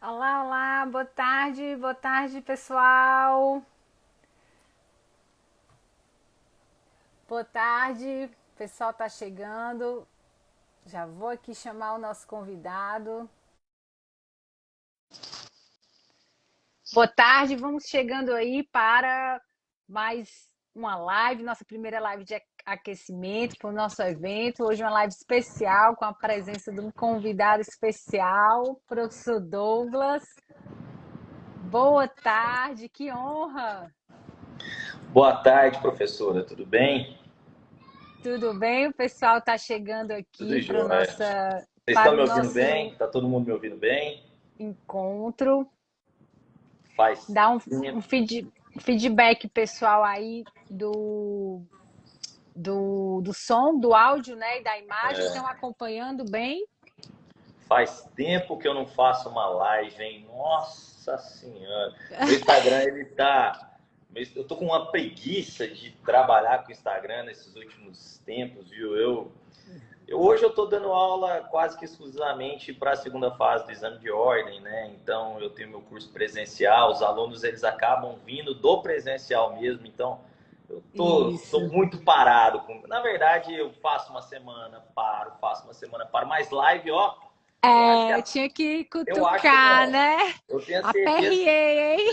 Olá, olá, boa tarde, pessoal. Boa tarde, o pessoal tá chegando. Já vou aqui chamar o nosso convidado. Boa tarde, vamos chegando aí para mais uma live, nossa primeira live de aquecimento para o nosso evento. Hoje uma live especial com a presença de um convidado especial, professor Douglas. Boa tarde, que honra! Boa tarde, professora. Tudo bem? Tudo bem? O pessoal está chegando Tudo aqui jóia. Vocês estão para me o ouvindo nosso bem? Tá todo mundo me ouvindo bem? encontro. Faz Dá um tempo. feedback pessoal aí do som, do áudio, né, e da imagem. Estão acompanhando bem? Faz tempo que eu não faço uma live, hein? Nossa Senhora. Meu Instagram, ele tá. Eu tô com uma preguiça de trabalhar com o Instagram nesses últimos tempos, viu? Hoje eu estou dando aula quase que exclusivamente para a segunda fase do exame de ordem, né? Então eu tenho meu curso presencial, os alunos eles acabam vindo do presencial mesmo, então eu tô Isso. muito parado. Na verdade, eu faço uma semana, paro, faço uma semana, paro, mas live, ó, eu acho que É, eu tinha que eu acho que cutucar, não. né? Eu tenho certeza, Aperriei, hein?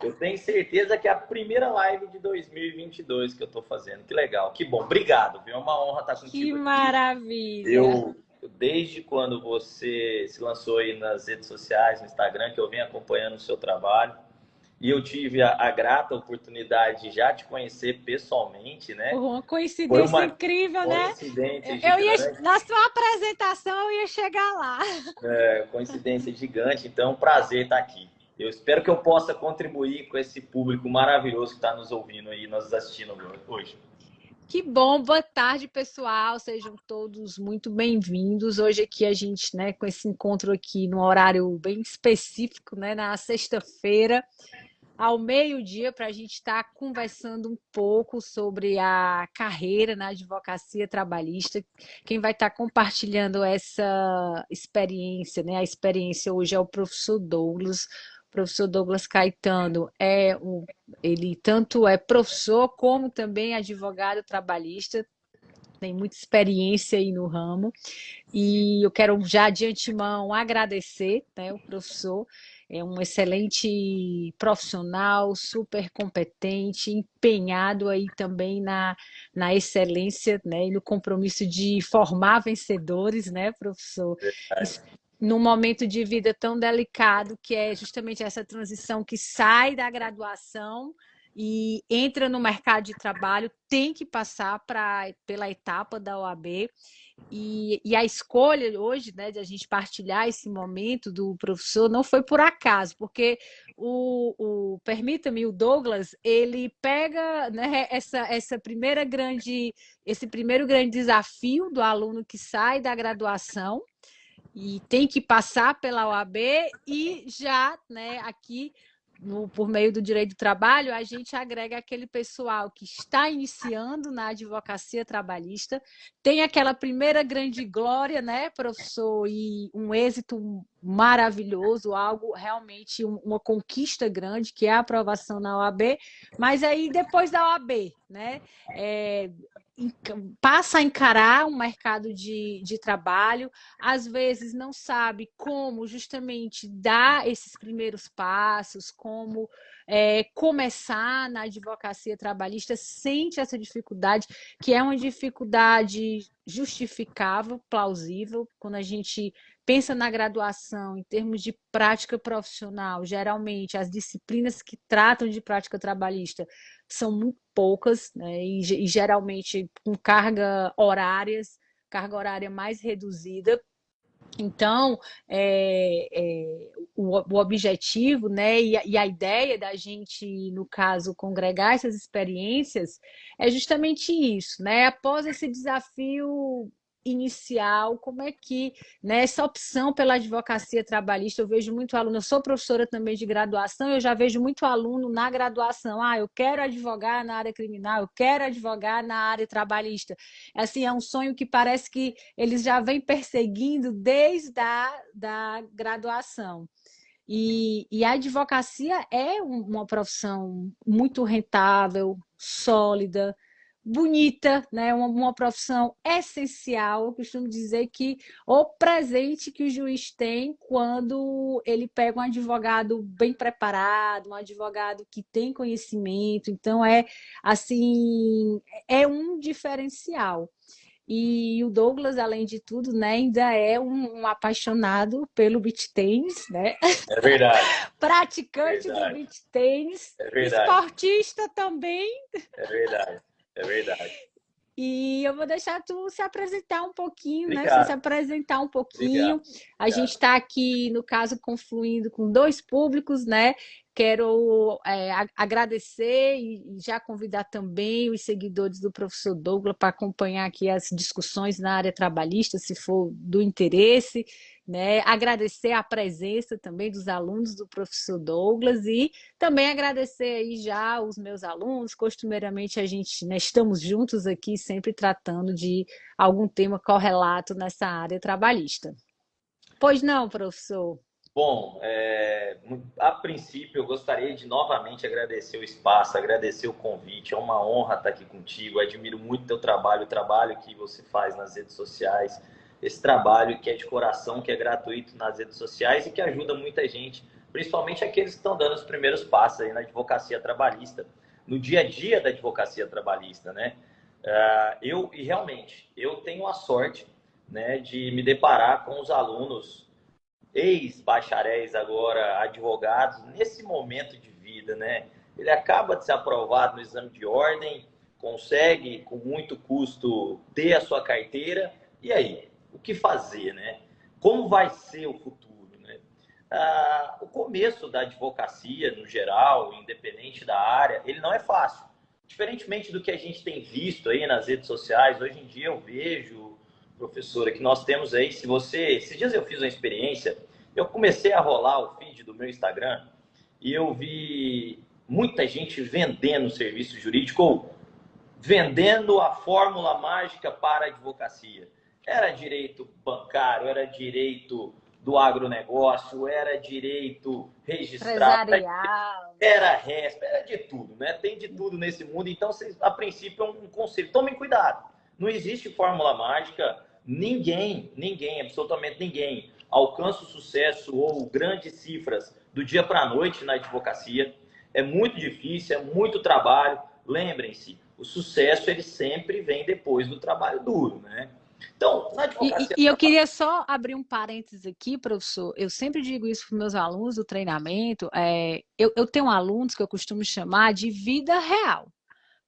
eu tenho certeza que é a primeira live de 2022 que eu estou fazendo. Que legal, que bom. Obrigado, viu? É uma honra estar Que contigo aqui. maravilha! Desde quando você se lançou aí nas redes sociais, no Instagram, que eu venho acompanhando o seu trabalho, e eu tive a grata oportunidade de já te conhecer pessoalmente, né? Uma Foi coincidência uma incrível, né? coincidência Eu ia, gigante, na sua apresentação, eu ia chegar lá. coincidência gigante, então é um prazer estar aqui. Eu espero que eu possa contribuir com esse público maravilhoso que está nos ouvindo aí, nos assistindo hoje. Que bom, boa tarde, pessoal. Sejam todos muito bem-vindos. Hoje aqui a gente, né, com esse encontro aqui no horário bem específico, né, na sexta-feira, ao meio-dia, para a gente estar conversando um pouco sobre a carreira na advocacia trabalhista. Quem vai estar compartilhando essa experiência, né, a experiência hoje é o professor Douglas. O professor Douglas Caetano ele tanto é professor como também advogado trabalhista, tem muita experiência aí no ramo. E eu quero já de antemão agradecer, né, o professor, é um excelente profissional, super competente, empenhado aí também na excelência, né, e no compromisso de formar vencedores, né, professor? Isso, num momento de vida tão delicado, que é justamente essa transição que sai da graduação e entra no mercado de trabalho, tem que passar pela etapa da OAB. E a escolha hoje, né, de a gente partilhar esse momento do professor não foi por acaso, porque permita-me, o Douglas, ele pega, né, esse primeiro grande desafio do aluno que sai da graduação e tem que passar pela OAB e já, né, aqui por meio do direito do trabalho, a gente agrega aquele pessoal que está iniciando na advocacia trabalhista, tem aquela primeira grande glória, né, professor, e um êxito maravilhoso, algo realmente uma conquista grande, que é a aprovação na OAB, mas aí depois da OAB, né, é, passa a encarar um mercado de trabalho, às vezes não sabe como justamente dar esses primeiros passos, como começar na advocacia trabalhista, sente essa dificuldade, que é uma dificuldade justificável, plausível, quando a gente pensa na graduação em termos de prática profissional, geralmente as disciplinas que tratam de prática trabalhista são muito poucas, né, e geralmente com carga horária mais reduzida. Então, o objetivo, né, e a ideia da gente, no caso, congregar essas experiências é justamente isso, né? Após esse desafio inicial, como é que, né, essa opção pela advocacia trabalhista, eu vejo muito aluno, eu sou professora também de graduação, eu já vejo muito aluno na graduação, eu quero advogar na área criminal, eu quero advogar na área trabalhista. Assim, é um sonho que parece que eles já vêm perseguindo desde da graduação. E a advocacia é uma profissão muito rentável, sólida, bonita, né? Uma profissão essencial. Eu costumo dizer que o presente que o juiz tem quando ele pega um advogado bem preparado, um advogado que tem conhecimento. Então, é assim, é um diferencial. E o Douglas, além de tudo, né, ainda é um apaixonado pelo beach tênis, né? É verdade, é Praticante do verdade, beach tênis, é verdade, esportista também. é verdade, é verdade. E eu vou deixar tu se apresentar um pouquinho, né? Você se Obrigado, apresentar um pouquinho. obrigado, A gente obrigado. está aqui, no caso, confluindo com dois públicos, né? Quero agradecer e já convidar também os seguidores do professor Douglas para acompanhar aqui as discussões na área trabalhista, se for do interesse, né? Agradecer a presença também dos alunos do professor Douglas e também agradecer aí já os meus alunos. Costumeiramente a gente, né, estamos juntos aqui sempre tratando de algum tema correlato nessa área trabalhista. Pois não, professor? Bom, a princípio eu gostaria de novamente agradecer o espaço, agradecer o convite. É uma honra estar aqui contigo. Admiro muito teu trabalho, o trabalho que você faz nas redes sociais, esse trabalho que é de coração, que é gratuito nas redes sociais e que ajuda muita gente, principalmente aqueles que estão dando os primeiros passos aí na advocacia trabalhista, no dia a dia da advocacia trabalhista, né? E realmente, eu tenho a sorte, né, de me deparar com os alunos ex-bacharéis agora, advogados, nesse momento de vida, né? Ele acaba de ser aprovado no exame de ordem, consegue, com muito custo, ter a sua carteira, e aí? O que fazer, né? Como vai ser o futuro, né? O começo da advocacia, no geral, independente da área, ele não é fácil. Diferentemente do que a gente tem visto aí nas redes sociais, hoje em dia eu vejo, professora, que nós temos aí, se você... Esses dias eu fiz uma experiência, eu comecei a rolar o feed do meu Instagram e eu vi muita gente vendendo serviço jurídico ou vendendo a fórmula mágica para a advocacia. Era direito bancário, era direito do agronegócio, era direito registrado, Empresarial. era RESP, era de tudo, né? Tem de tudo nesse mundo. Então, a princípio, é um conselho. Tomem cuidado. Não existe fórmula mágica. Ninguém, absolutamente ninguém, alcança o sucesso ou grandes cifras do dia para a noite na advocacia. É muito difícil, é muito trabalho. Lembrem-se, o sucesso ele sempre vem depois do trabalho duro, né? Então, na advocacia... Eu queria só abrir um parênteses aqui, professor. Eu sempre digo isso para os meus alunos do treinamento. Eu tenho alunos que eu costumo chamar de vida real.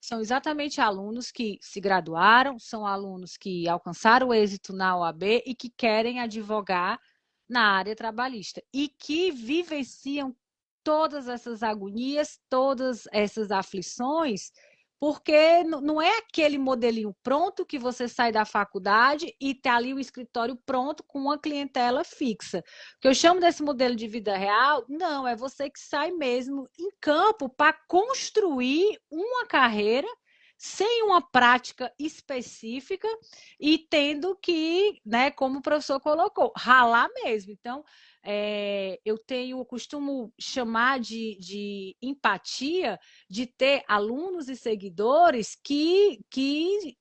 São exatamente alunos que se graduaram, são alunos que alcançaram o êxito na OAB e que querem advogar na área trabalhista e que vivenciam todas essas agonias, todas essas aflições, porque não é aquele modelinho pronto que você sai da faculdade e tem ali o escritório pronto com uma clientela fixa. O que eu chamo desse modelo de vida real, não, é você que sai mesmo em campo para construir uma carreira sem uma prática específica e tendo que, né, como o professor colocou, ralar mesmo. Então, eu costumo chamar de empatia, de ter alunos e seguidores que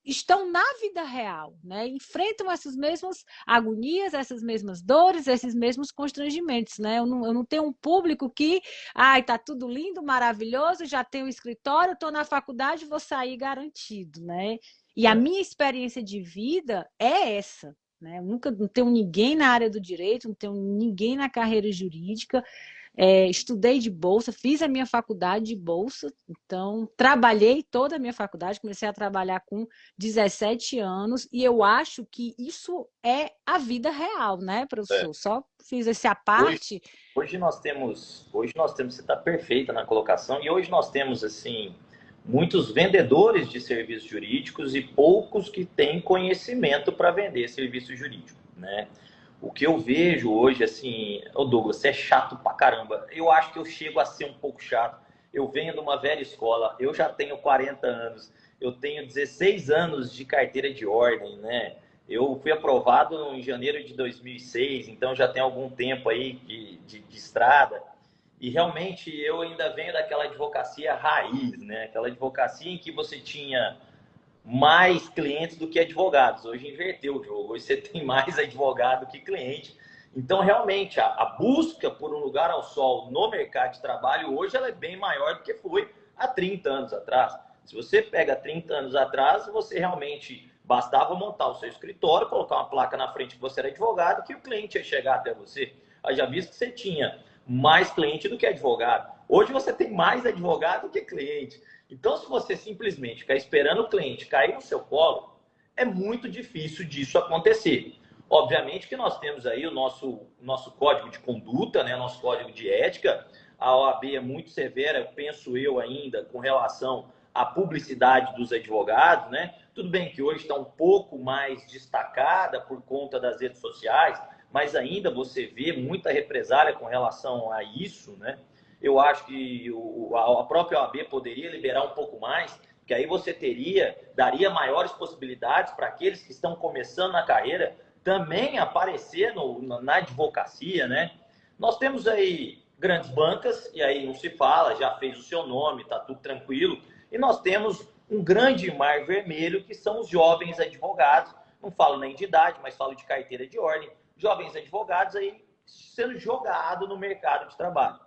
estão na vida real, né? Enfrentam essas mesmas agonias, essas mesmas dores, esses mesmos constrangimentos, né? Eu não tenho um público que, ai, tá tudo lindo, maravilhoso, já tenho um escritório, estou na faculdade, vou sair garantido, né? E a minha experiência de vida é essa, né? Eu nunca não tenho ninguém na área do direito, não tenho ninguém na carreira jurídica. Estudei de bolsa, fiz a minha faculdade de bolsa, então trabalhei toda a minha faculdade, comecei a trabalhar com 17 anos, e eu acho que isso é a vida real, né, professor? Só fiz essa Hoje, parte. você está perfeita na colocação, e hoje nós temos, assim, muitos vendedores de serviços jurídicos e poucos que têm conhecimento para vender serviço jurídico, né? O que eu vejo hoje, assim, ô Douglas, você é chato pra caramba. Eu acho que eu chego a ser um pouco chato. Eu venho de uma velha escola, eu já tenho 40 anos, eu tenho 16 anos de carteira de ordem, né? Eu fui aprovado em janeiro de 2006, então já tem algum tempo aí de estrada. E realmente eu ainda venho daquela advocacia raiz, né? Aquela advocacia em que você tinha mais clientes do que advogados. Hoje inverteu o jogo, hoje você tem mais advogado que cliente. Então, realmente, a busca por um lugar ao sol no mercado de trabalho hoje ela é bem maior do que foi há 30 anos atrás. Se você pega 30 anos atrás, você realmente bastava montar o seu escritório, colocar uma placa na frente que você era advogado, que o cliente ia chegar até você. Já visto que você tinha mais cliente do que advogado. Hoje você tem mais advogado do que cliente. Então, se você simplesmente ficar esperando o cliente cair no seu colo, é muito difícil disso acontecer. Obviamente que nós temos aí o nosso código de conduta, né? Nosso código de ética. A OAB é muito severa, penso eu ainda, com relação à publicidade dos advogados, né? Tudo bem que hoje está um pouco mais destacada por conta das redes sociais, mas ainda você vê muita represália com relação a isso, né? Eu acho que a própria OAB poderia liberar um pouco mais, que aí você daria maiores possibilidades para aqueles que estão começando na carreira também aparecer na advocacia, né? Nós temos aí grandes bancas, e aí não se fala, já fez o seu nome, tá tudo tranquilo, e nós temos um grande mar vermelho, que são os jovens advogados, não falo nem de idade, mas falo de carteira de ordem, jovens advogados aí sendo jogados no mercado de trabalho.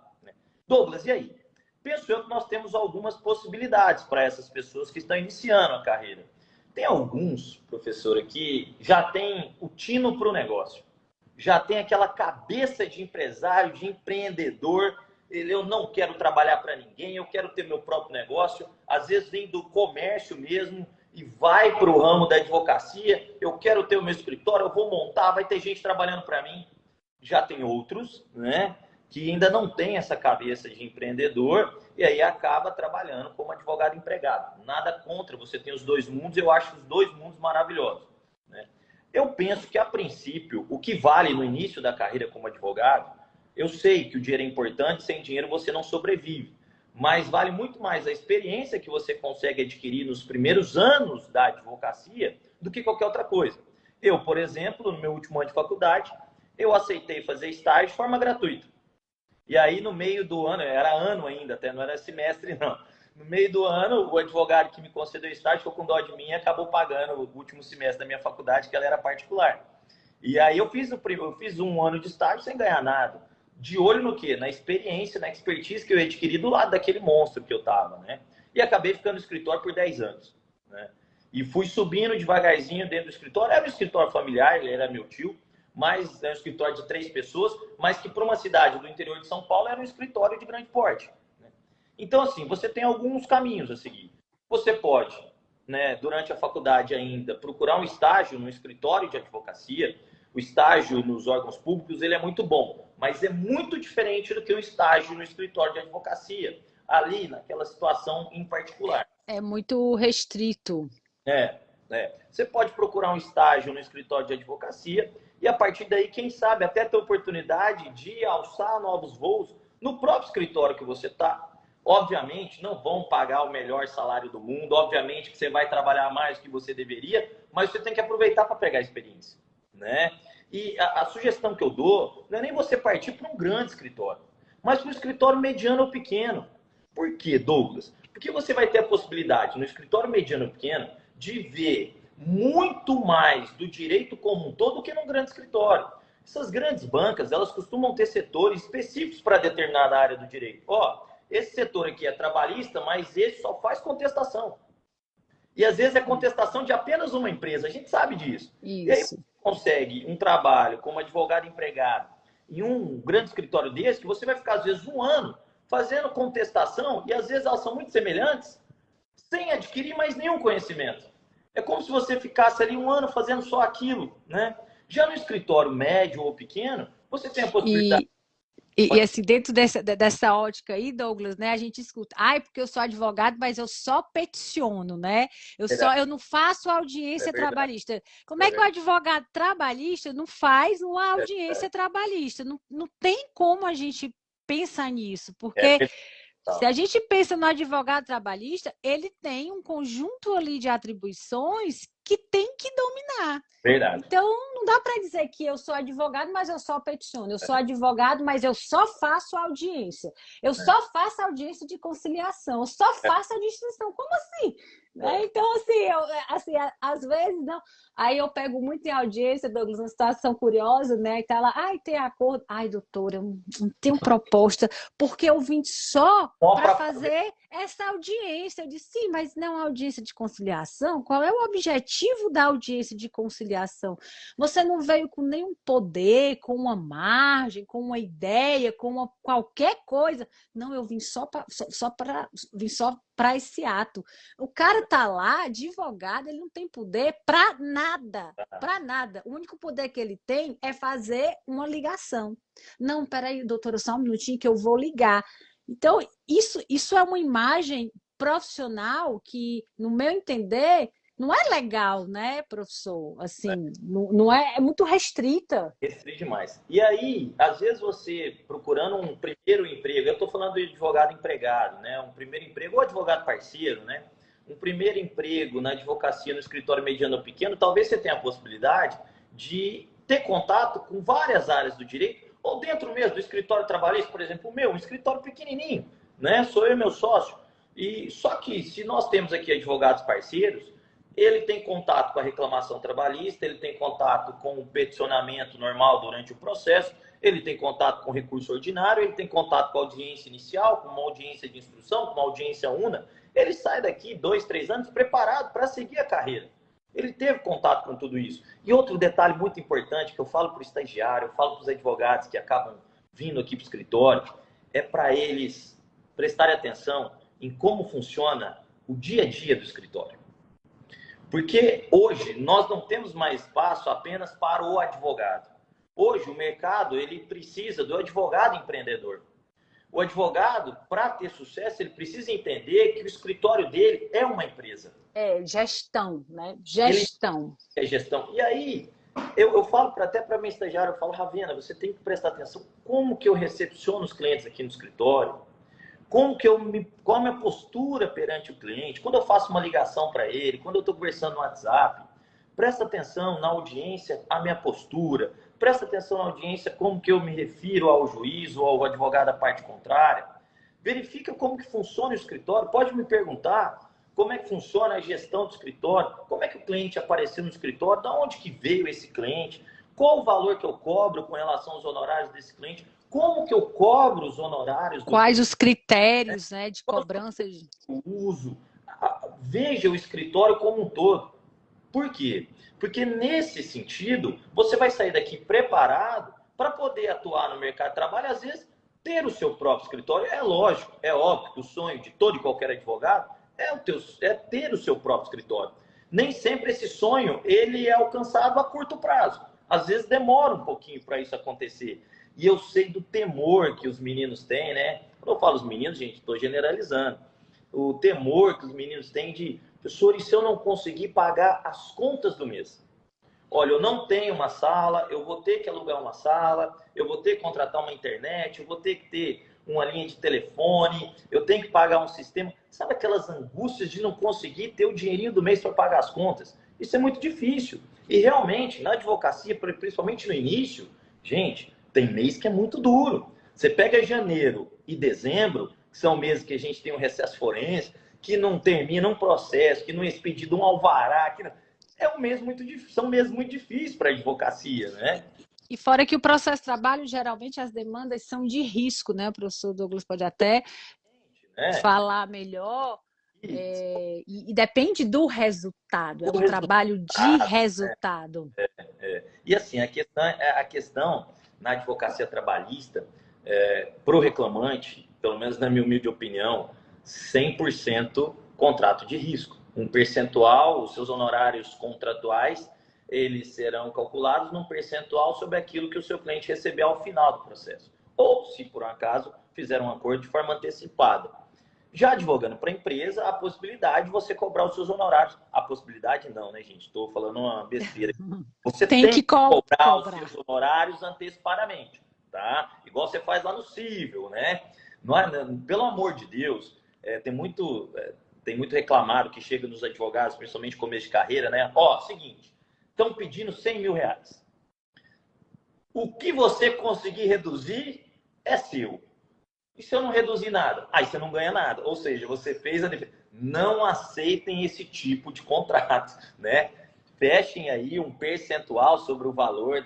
Douglas, e aí? Penso eu que nós temos algumas possibilidades para essas pessoas que estão iniciando a carreira. Tem alguns, professora, que já tem o tino para o negócio, já tem aquela cabeça de empresário, de empreendedor. Eu não quero trabalhar para ninguém, eu quero ter meu próprio negócio. Às vezes vem do comércio mesmo e vai para o ramo da advocacia. Eu quero ter o meu escritório, eu vou montar, vai ter gente trabalhando para mim. Já tem outros, né, que ainda não tem essa cabeça de empreendedor e aí acaba trabalhando como advogado empregado. Nada contra, você tem os dois mundos, eu acho os dois mundos maravilhosos, né? Eu penso que, a princípio, o que vale no início da carreira como advogado, eu sei que o dinheiro é importante, sem dinheiro você não sobrevive, mas vale muito mais a experiência que você consegue adquirir nos primeiros anos da advocacia do que qualquer outra coisa. Eu, por exemplo, no meu último ano de faculdade, eu aceitei fazer estágio de forma gratuita. E aí, no meio do ano, era ano ainda, até não era semestre, não. No meio do ano, o advogado que me concedeu estágio ficou com dó de mim e acabou pagando o último semestre da minha faculdade, que ela era particular. E aí eu fiz um ano de estágio sem ganhar nada. De olho no quê? Na experiência, na expertise que eu adquiri do lado daquele monstro que eu estava, né? E acabei ficando no escritório por 10 anos, né? E fui subindo devagarzinho dentro do escritório. Era um escritório familiar, ele era meu tio, mas é um escritório de 3 pessoas, mas que para uma cidade do interior de São Paulo era um escritório de grande porte, né? Então, assim, você tem alguns caminhos a seguir. Você pode, né, durante a faculdade ainda, procurar um estágio no escritório de advocacia. O estágio nos órgãos públicos ele é muito bom, mas é muito diferente do que o estágio no escritório de advocacia, ali naquela situação em particular. É muito restrito. Você pode procurar um estágio no escritório de advocacia e, a partir daí, quem sabe, até ter oportunidade de alçar novos voos no próprio escritório que você está. Obviamente, não vão pagar o melhor salário do mundo, obviamente que você vai trabalhar mais do que você deveria, mas você tem que aproveitar para pegar a experiência, né? E a sugestão que eu dou não é nem você partir para um grande escritório, mas para um escritório mediano ou pequeno. Por quê, Douglas? Porque você vai ter a possibilidade, no escritório mediano ou pequeno, de ver muito mais do direito como um todo do que num grande escritório. Essas grandes bancas, elas costumam ter setores específicos para determinada área do direito. Esse setor aqui é trabalhista, mas esse só faz contestação. E às vezes é contestação de apenas uma empresa, a gente sabe disso. Isso. E aí você consegue um trabalho como advogado empregado em um grande escritório desse, que você vai ficar às vezes um ano fazendo contestação, e às vezes elas são muito semelhantes, sem adquirir mais nenhum conhecimento. É como se você ficasse ali um ano fazendo só aquilo, né? Já no escritório médio ou pequeno, você tem a possibilidade... E assim, dentro dessa ótica aí, Douglas, né, a gente escuta, porque eu sou advogado, mas eu só peticiono, né? Eu não faço audiência trabalhista. Como é que o advogado trabalhista não faz uma audiência trabalhista? Não tem como a gente pensar nisso, porque se a gente pensa no advogado trabalhista, ele tem um conjunto ali de atribuições que tem que dominar. Verdade. Então, não dá para dizer que eu sou advogado, mas eu só peticiono. Eu sou advogado, mas eu só faço audiência. Eu só faço audiência de conciliação. Eu só faço a distinção. Como assim? Né? Então, assim, às vezes, não. Aí eu pego muito em audiência, Douglas, uma situação curiosa, né? E tá lá, ai, tem acordo. Ai, doutora, eu não tenho proposta, porque eu vim só para fazer essa audiência. Eu disse, sim, mas não audiência de conciliação? Qual é o objetivo da audiência de conciliação? Você não veio com nenhum poder, com uma margem, com uma ideia, com qualquer coisa. Não, eu vim só para esse ato. O cara tá lá, advogado, ele não tem poder para nada, para nada. O único poder que ele tem é fazer uma ligação. Não, peraí, doutora, só um minutinho que eu vou ligar. Então, isso é uma imagem profissional que, no meu entender, não é legal, né, professor? Assim, não é muito restrita. Restrito demais. E aí, às vezes você procurando um primeiro emprego, eu estou falando de advogado empregado, né? Um primeiro emprego ou advogado parceiro, né? Um primeiro emprego na advocacia no escritório mediano ou pequeno, talvez você tenha a possibilidade de ter contato com várias áreas do direito, ou dentro mesmo do escritório trabalhista, por exemplo, o meu, um escritório pequenininho, né? Sou eu e meu sócio. E só que se nós temos aqui advogados parceiros, ele tem contato com a reclamação trabalhista, ele tem contato com o peticionamento normal durante o processo, ele tem contato com o recurso ordinário, ele tem contato com a audiência inicial, com uma audiência de instrução, com uma audiência una. Ele sai daqui 2, 3 anos preparado para seguir a carreira. Ele teve contato com tudo isso. E outro detalhe muito importante que eu falo para o estagiário, eu falo para os advogados que acabam vindo aqui para o escritório, é para eles prestarem atenção em como funciona o dia a dia do escritório. Porque hoje nós não temos mais espaço apenas para o advogado. Hoje o mercado ele precisa do advogado empreendedor. O advogado, para ter sucesso, ele precisa entender que o escritório dele é uma empresa. É, gestão, né? Gestão. É gestão. E aí, eu falo até para minha estagiária, eu falo, Ravena, você tem que prestar atenção como que eu recepciono os clientes aqui no escritório, qual a minha postura perante o cliente, quando eu faço uma ligação para ele, quando eu estou conversando no WhatsApp, presta atenção na audiência, a minha postura, presta atenção na audiência, como que eu me refiro ao juiz ou ao advogado da parte contrária, verifica como que funciona o escritório, pode me perguntar como é que funciona a gestão do escritório, como é que o cliente apareceu no escritório, de onde que veio esse cliente, qual o valor que eu cobro com relação aos honorários desse cliente, como que eu cobro os honorários? Quais os critérios, né, de cobrança? Uso. Veja o escritório como um todo. Por quê? Porque nesse sentido, você vai sair daqui preparado para poder atuar no mercado de trabalho, às vezes ter o seu próprio escritório. É lógico, é óbvio que o sonho de todo e qualquer advogado é ter o seu próprio escritório. Nem sempre esse sonho ele é alcançado a curto prazo. Às vezes demora um pouquinho para isso acontecer. E eu sei do temor que os meninos têm, né? Quando eu falo os meninos, gente, estou generalizando. O temor que os meninos têm de, professor, e se eu não conseguir pagar as contas do mês? Olha, eu não tenho uma sala, eu vou ter que alugar uma sala, eu vou ter que contratar uma internet, eu vou ter que ter uma linha de telefone, eu tenho que pagar um sistema. Sabe aquelas angústias de não conseguir ter o dinheirinho do mês para pagar as contas? Isso é muito difícil. E realmente, na advocacia, principalmente no início, gente, tem mês que é muito duro. Você pega janeiro e dezembro, que são meses que a gente tem um recesso forense, que não termina um processo, que não é expedido um alvará, que não... é um mês muito difícil, são meses muito difíceis para a advocacia, né? E fora que o processo de trabalho, geralmente as demandas são de risco, né? O professor Douglas pode até falar melhor. E depende do resultado, é um trabalho de resultado. E assim, a questão na advocacia trabalhista, para o reclamante, pelo menos na minha humilde opinião, 100% contrato de risco. Um percentual, os seus honorários contratuais, eles serão calculados num percentual sobre aquilo que o seu cliente receber ao final do processo. Ou, se por um acaso, fizer um acordo de forma antecipada. Já advogando para a empresa, a possibilidade de você cobrar os seus honorários. A possibilidade não, né, gente? Estou falando uma besteira. Você tem que cobrar os seus honorários antecipadamente, tá? Igual você faz lá no civil, né? Não é, pelo amor de Deus, tem muito... tem muito reclamado que chega nos advogados, principalmente começo de carreira, né? Ó, seguinte, estão pedindo 100 mil reais. O que você conseguir reduzir é seu. E se eu não reduzir nada? Aí você não ganha nada. Ou seja, você fez a defesa. Não aceitem esse tipo de contrato, né? Fechem aí um percentual sobre o valor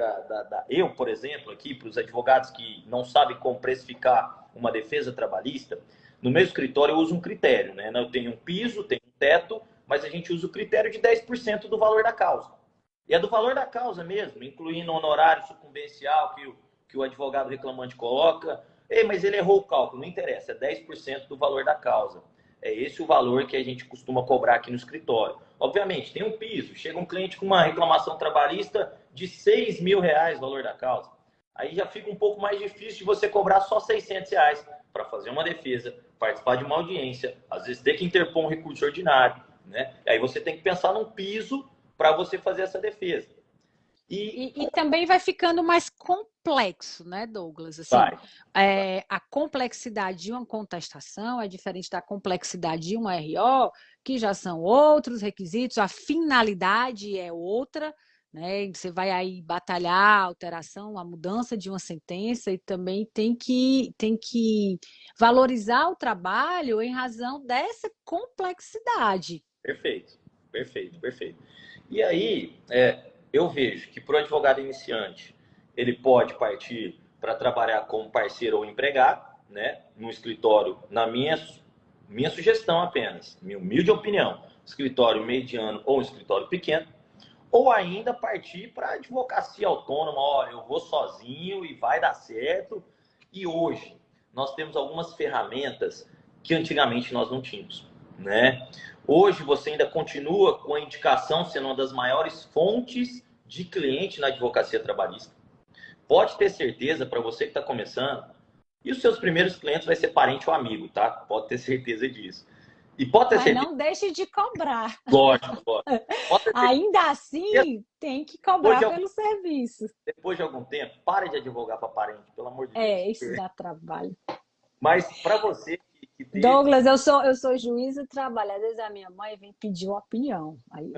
Eu, por exemplo, aqui, para os advogados que não sabem como precificar uma defesa trabalhista, no meu escritório eu uso um critério, né? Eu tenho um piso, tenho um teto, mas a gente usa o critério de 10% do valor da causa. E é do valor da causa mesmo, incluindo o honorário sucumbencial que o advogado reclamante coloca. Ei, mas ele errou o cálculo, não interessa, é 10% do valor da causa. É esse o valor que a gente costuma cobrar aqui no escritório. Obviamente, tem um piso. Chega um cliente com uma reclamação trabalhista de 6 mil reais o valor da causa. Aí já fica um pouco mais difícil de você cobrar só 600 reais para fazer uma defesa, participar de uma audiência, às vezes ter que interpor um recurso ordinário, né? Aí você tem que pensar num piso para você fazer essa defesa. E também vai ficando mais complexo, né, Douglas? Assim, a complexidade de uma contestação é diferente da complexidade de um RO, que já são outros requisitos, a finalidade é outra, né? Você vai aí batalhar a alteração, a mudança de uma sentença e também tem que valorizar o trabalho em razão dessa complexidade. Perfeito, perfeito, perfeito. E aí, eu vejo que para o advogado iniciante, ele pode partir para trabalhar como parceiro ou empregado, né? No escritório, na minha sugestão apenas, minha humilde opinião, escritório mediano ou escritório pequeno, ou ainda partir para advocacia autônoma, olha, eu vou sozinho e vai dar certo. E hoje, nós temos algumas ferramentas que antigamente nós não tínhamos, né? Hoje você ainda continua com a indicação sendo uma das maiores fontes de cliente na advocacia trabalhista. Pode ter certeza, para você que está começando, e os seus primeiros clientes vai ser parente ou amigo, tá? Pode ter certeza disso. E pode ter Mas certeza... não deixe de cobrar. Lógico, lógico. Ainda assim, tem que cobrar pelo serviço. Depois de algum tempo, pare de advogar para parente, pelo amor de Deus. Isso dá trabalho. Mas para você que teve... Douglas, eu sou juiz e trabalho. Às vezes a minha mãe vem pedir uma opinião. Aí,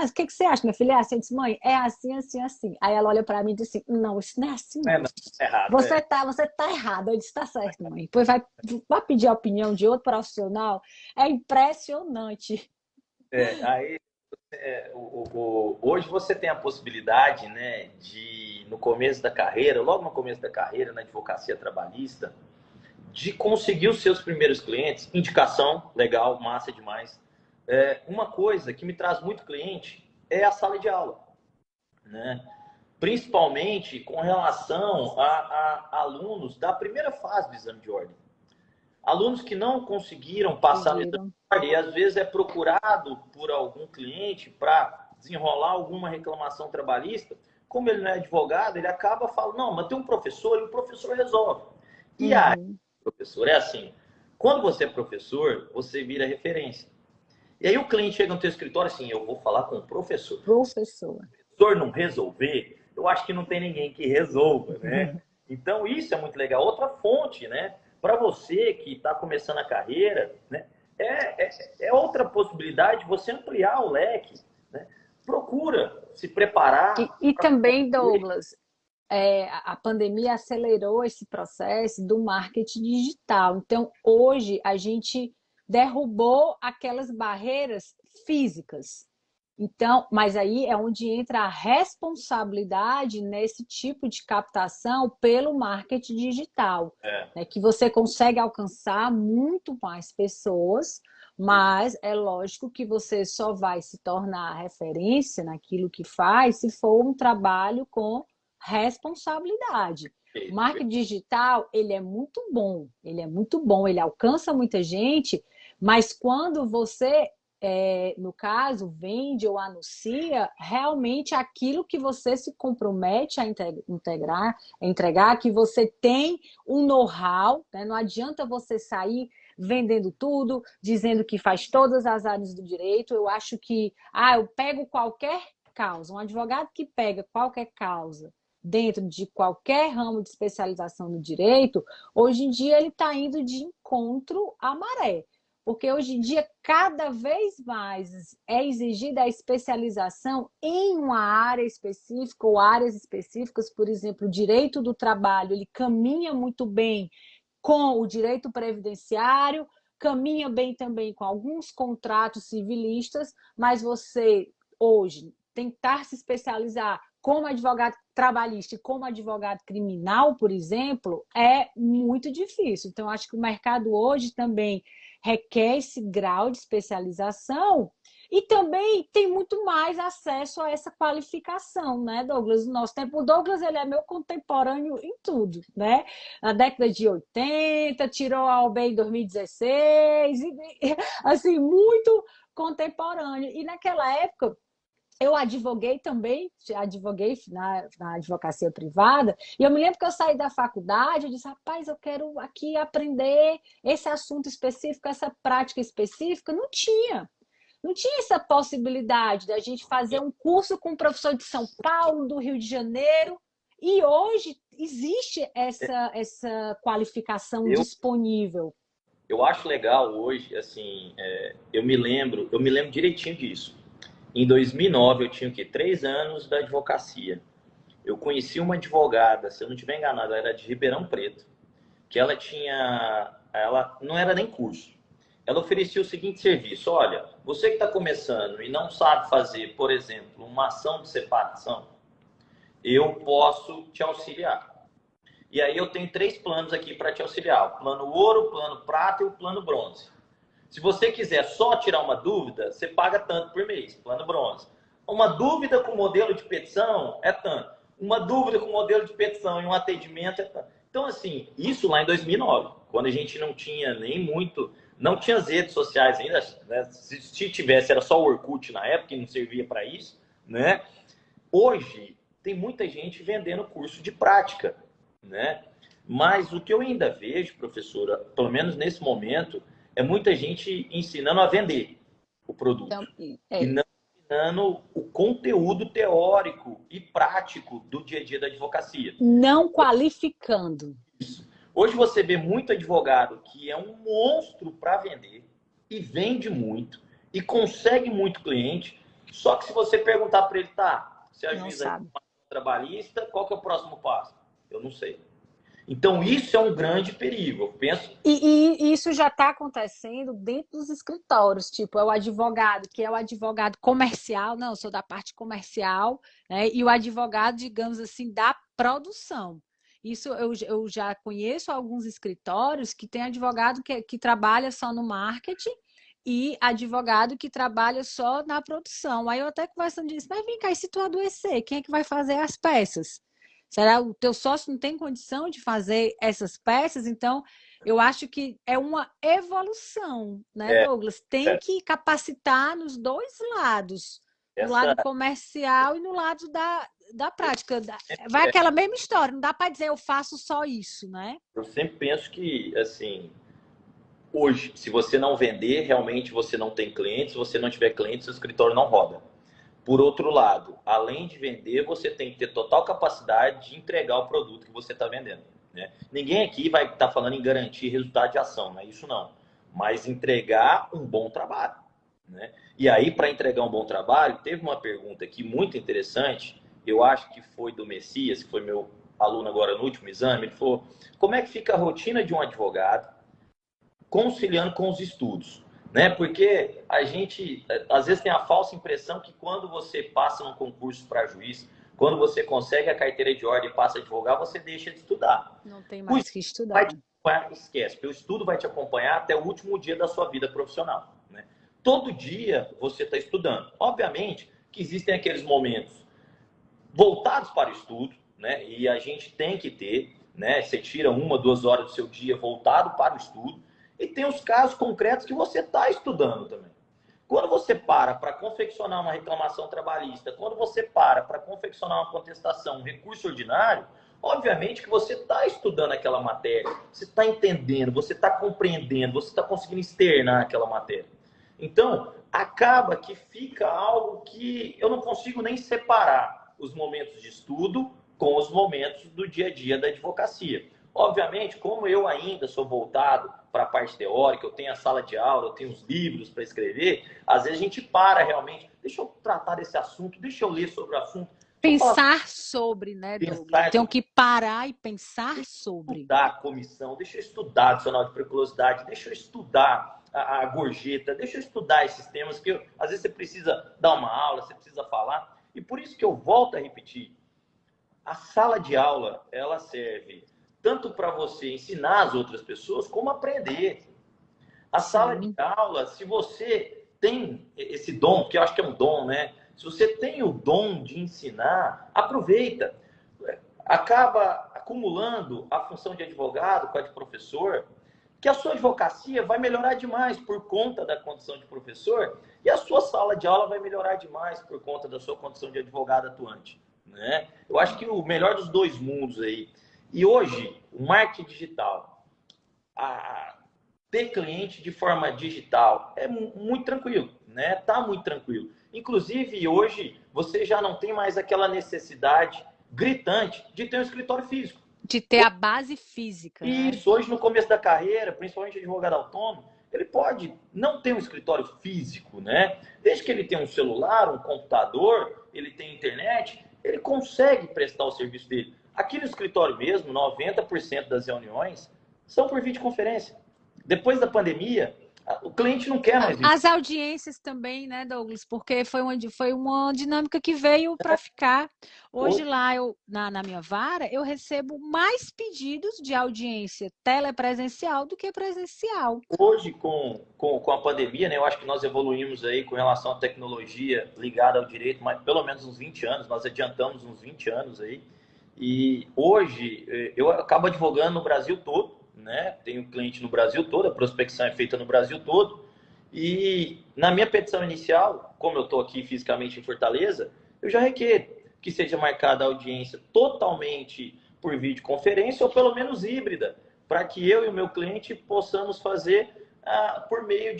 o que você acha, minha filha? É assim, eu disse, mãe, é assim, assim, assim. Aí ela olha para mim e diz assim, não, isso não é assim, não. Não, é errado, você tá errado. Eu disse, tá certo, mãe. Depois vai pedir a opinião de outro profissional. É impressionante. Aí, hoje você tem a possibilidade, né, de, no começo da carreira, logo no começo da carreira, na advocacia trabalhista, de conseguir os seus primeiros clientes, indicação, legal, massa demais. Uma coisa que me traz muito cliente é a sala de aula, né? Principalmente com relação a alunos da primeira fase do exame de ordem. Alunos que não conseguiram passar no exame de ordem e às vezes é procurado por algum cliente para desenrolar alguma reclamação trabalhista. Como ele não é advogado, ele acaba falando, não, mas tem um professor e o professor resolve. E aí, professor, é assim, quando você é professor, você vira referência. E aí o cliente chega no teu escritório assim, eu vou falar com o professor. Professor. Se o professor não resolver, eu acho que não tem ninguém que resolva, né? Então isso é muito legal. Outra fonte, né? Para você que está começando a carreira, né? É outra possibilidade você ampliar o leque, né? Procura se preparar. E também, Douglas, a pandemia acelerou esse processo do marketing digital. Então, hoje, a gente derrubou aquelas barreiras físicas. Então, mas aí é onde entra a responsabilidade nesse tipo de captação pelo marketing digital, né? Que você consegue alcançar muito mais pessoas, mas é lógico que você só vai se tornar referência naquilo que faz se for um trabalho com responsabilidade. O marketing digital, ele é muito bom, ele alcança muita gente, mas quando você no caso, vende ou anuncia realmente aquilo que você se compromete a entregar, que você tem um know-how, né? Não adianta você sair vendendo tudo, dizendo que faz todas as áreas do direito. Eu acho que, eu pego qualquer causa, um advogado que pega qualquer causa dentro de qualquer ramo de especialização no direito, hoje em dia ele está indo de encontro à maré. porque hoje em dia cada vez mais é exigida a especialização em uma área específica ou áreas específicas, por exemplo, o direito do trabalho, ele caminha muito bem com o direito previdenciário, caminha bem também com alguns contratos civilistas, mas você hoje tentar se especializar como advogado trabalhista e como advogado criminal, por exemplo, é muito difícil. Então, acho que o mercado hoje também requer esse grau de especialização e também tem muito mais acesso a essa qualificação, né, Douglas? No nosso tempo, o Douglas ele é meu contemporâneo em tudo, né? Na década de 80, tirou a OAB em 2016, assim, muito contemporâneo. E naquela época, eu advoguei também, advoguei na advocacia privada, e eu me lembro que eu saí da faculdade, eu disse, rapaz, eu quero aqui aprender esse assunto específico, essa prática específica. Não tinha essa possibilidade da gente fazer um curso com um professor de São Paulo, do Rio de Janeiro, e hoje existe essa qualificação Eu, disponível. eu acho legal hoje, assim, eu me lembro direitinho disso. Em 2009, eu tinha o quê? 3 anos da advocacia. Eu conheci uma advogada, se eu não estiver enganado, ela era de Ribeirão Preto, que ela não era nem curso. Ela oferecia o seguinte serviço: olha, você que está começando e não sabe fazer, por exemplo, uma ação de separação, eu posso te auxiliar. E aí eu tenho 3 planos aqui para te auxiliar: o plano ouro, o plano prata e o plano bronze. Se você quiser só tirar uma dúvida, você paga tanto por mês, plano bronze. Uma dúvida com modelo de petição é tanto. Uma dúvida com modelo de petição e um atendimento é tanto. Então, assim, isso lá em 2009, quando a gente não tinha nem muito, não tinha as redes sociais ainda, né? Se tivesse, era só o Orkut na época, e não servia para isso, né? Hoje, tem muita gente vendendo curso de prática, né? Mas o que eu ainda vejo, professora, pelo menos nesse momento, é muita gente ensinando a vender o produto Então, e não ensinando o conteúdo teórico e prático do dia a dia da advocacia. não qualificando. Hoje você vê muito advogado que é um monstro para vender e vende muito e consegue muito cliente, só que se você perguntar para ele, tá, você Não ajuiza sabe. trabalhista, qual que é o próximo passo? Eu não sei. Então isso é um grande perigo. Eu penso, E isso já está acontecendo dentro dos escritórios, tipo, é o advogado, que é o advogado comercial, não, eu sou da parte comercial, né? E o advogado, digamos assim, da produção. Isso eu já conheço alguns escritórios que tem advogado que trabalha só no marketing e advogado que trabalha só na produção. Aí eu até conversando disso, mas vem cá, e se tu adoecer, quem é que vai fazer as peças? Será o teu sócio não tem condição de fazer essas peças? Então, eu acho que é uma evolução, né, é, Douglas? Tem que capacitar nos dois lados, no essa lado comercial e no lado da prática. Vai é, aquela mesma história, não dá para dizer eu faço só isso, né? eu sempre penso que assim, hoje, se você não vender, realmente você não tem clientes, se você não tiver clientes, seu escritório não roda. Por outro lado, além de vender, você tem que ter total capacidade de entregar o produto que você está vendendo, né? Ninguém aqui vai estar falando em garantir resultado de ação, não é isso não. Mas entregar um bom trabalho, né? E aí, para entregar um bom trabalho, teve uma pergunta aqui muito interessante, eu acho que foi do Messias, que foi meu aluno agora no último exame. Ele falou: como é que fica a rotina de um advogado conciliando com os estudos, né? Porque a gente às vezes tem a falsa impressão que quando você passa num concurso para juiz, quando você consegue a carteira de ordem e passa a advogar, você deixa de estudar. Não tem O mais estudo que vai estudar. te acompanhar, esquece, porque o estudo vai te acompanhar até o último dia da sua vida profissional, né? Todo dia você está estudando. Obviamente que existem aqueles momentos voltados para o estudo, né? E a gente tem que ter, né? Você tira 1, 2 horas do seu dia voltado para o estudo, e tem os casos concretos que você está estudando também. Quando você para confeccionar uma reclamação trabalhista, quando você para confeccionar uma contestação, um recurso ordinário, obviamente que você está estudando aquela matéria, você está entendendo, você está compreendendo, você está conseguindo externar aquela matéria. Então, acaba que fica algo que eu não consigo nem separar os momentos de estudo com os momentos do dia a dia da advocacia. Obviamente, como eu ainda sou voltado para a parte teórica, eu tenho a sala de aula, eu tenho os livros para escrever, às vezes a gente para realmente, deixa eu tratar desse assunto, deixa eu ler sobre o assunto, deixa eu falar, Pensar sobre, né, Douglas? Eu pensar tenho sobre, que parar e pensar deixa eu sobre. estudar a comissão, deixa eu estudar a adicional de periculosidade, deixa eu estudar a gorjeta, deixa eu estudar esses temas que às vezes você precisa dar uma aula, você precisa falar, e por isso que eu volto a repetir, a sala de aula, ela serve tanto para você ensinar as outras pessoas, como aprender. A sala de Sim. aula, se você tem esse dom, porque eu acho que é um dom, né? Se você tem o dom de ensinar, aproveita. Acaba acumulando a função de advogado com a de professor, que a sua advocacia vai melhorar demais por conta da condição de professor e a sua sala de aula vai melhorar demais por conta da sua condição de advogado atuante, né? Eu acho que o melhor dos dois mundos aí. E hoje, o marketing digital, a ter cliente de forma digital é muito tranquilo, né? Tá muito tranquilo. Inclusive, hoje, você já não tem mais aquela necessidade gritante de ter um escritório físico. De ter a base física, né? Isso, hoje no começo da carreira, principalmente advogado autônomo, ele pode não ter um escritório físico, né? Desde que ele tenha um celular, um computador, ele tem internet, ele consegue prestar o serviço dele. Aqui no escritório mesmo, 90% das reuniões são por videoconferência. Depois da pandemia, o cliente não quer mais isso. As audiências também, né, Douglas? Porque foi uma dinâmica que veio para ficar. Hoje Hoje, lá na minha vara, eu recebo mais pedidos de audiência telepresencial do que presencial. hoje com a pandemia, né, eu acho que nós evoluímos aí com relação à tecnologia ligada ao direito, mas pelo menos uns 20 anos, nós adiantamos uns 20 anos aí. E hoje eu acabo advogando no Brasil todo, né? Tenho cliente no Brasil todo, a prospecção é feita no Brasil todo. E na minha petição inicial, como eu estou aqui fisicamente em Fortaleza, eu já requeiro que seja marcada a audiência totalmente por videoconferência ou pelo menos híbrida, para que eu e o meu cliente possamos fazer por meio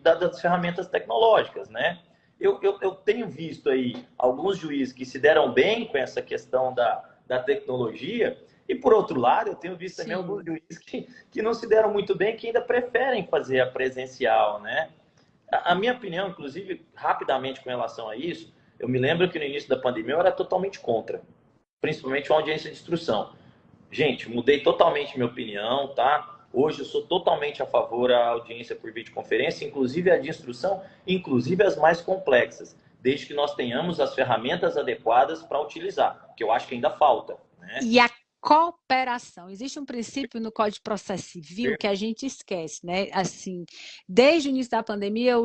das ferramentas tecnológicas, né? Eu tenho visto aí alguns juízes que se deram bem com essa questão da tecnologia, e por outro lado, eu tenho visto também alguns Sim, juízes que não se deram muito bem, que ainda preferem fazer a presencial, né? A minha opinião, inclusive, rapidamente com relação a isso, eu me lembro que no início da pandemia eu era totalmente contra, principalmente a audiência de instrução. Gente, mudei totalmente minha opinião, tá? Hoje eu sou totalmente a favor da audiência por videoconferência, inclusive a de instrução, inclusive as mais complexas, desde que nós tenhamos as ferramentas adequadas para utilizar, que eu acho que ainda falta, né? e a cooperação. Existe um princípio no Código de Processo Civil que a gente esquece, né? Assim, desde o início da pandemia,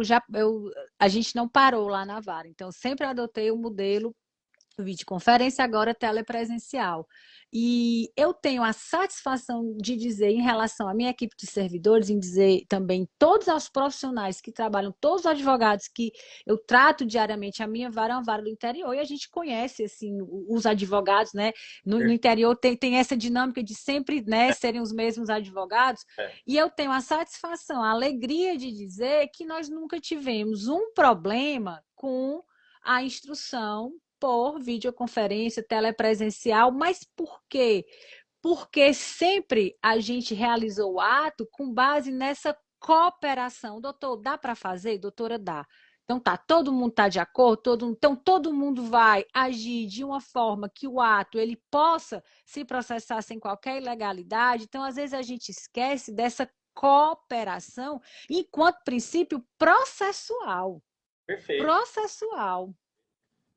a gente não parou lá na vara. Então, sempre adotei o modelo videoconferência, agora telepresencial. E eu tenho a satisfação de dizer, em relação à minha equipe de servidores, em dizer também todos os profissionais que trabalham, todos os advogados que eu trato diariamente, a minha vara é uma vara do interior, e a gente conhece, assim, os advogados, né? No interior tem essa dinâmica de sempre, né, serem os mesmos advogados, e eu tenho a satisfação, a alegria de dizer que nós nunca tivemos um problema com a instrução por videoconferência, telepresencial, mas por quê? Porque sempre a gente realizou o ato com base nessa cooperação. Doutor, dá para fazer? Doutora, dá. Então tá, todo mundo está de acordo, então todo mundo vai agir de uma forma que o ato ele possa se processar sem qualquer ilegalidade. Então, às vezes a gente esquece dessa cooperação enquanto princípio processual. Perfeito. Processual.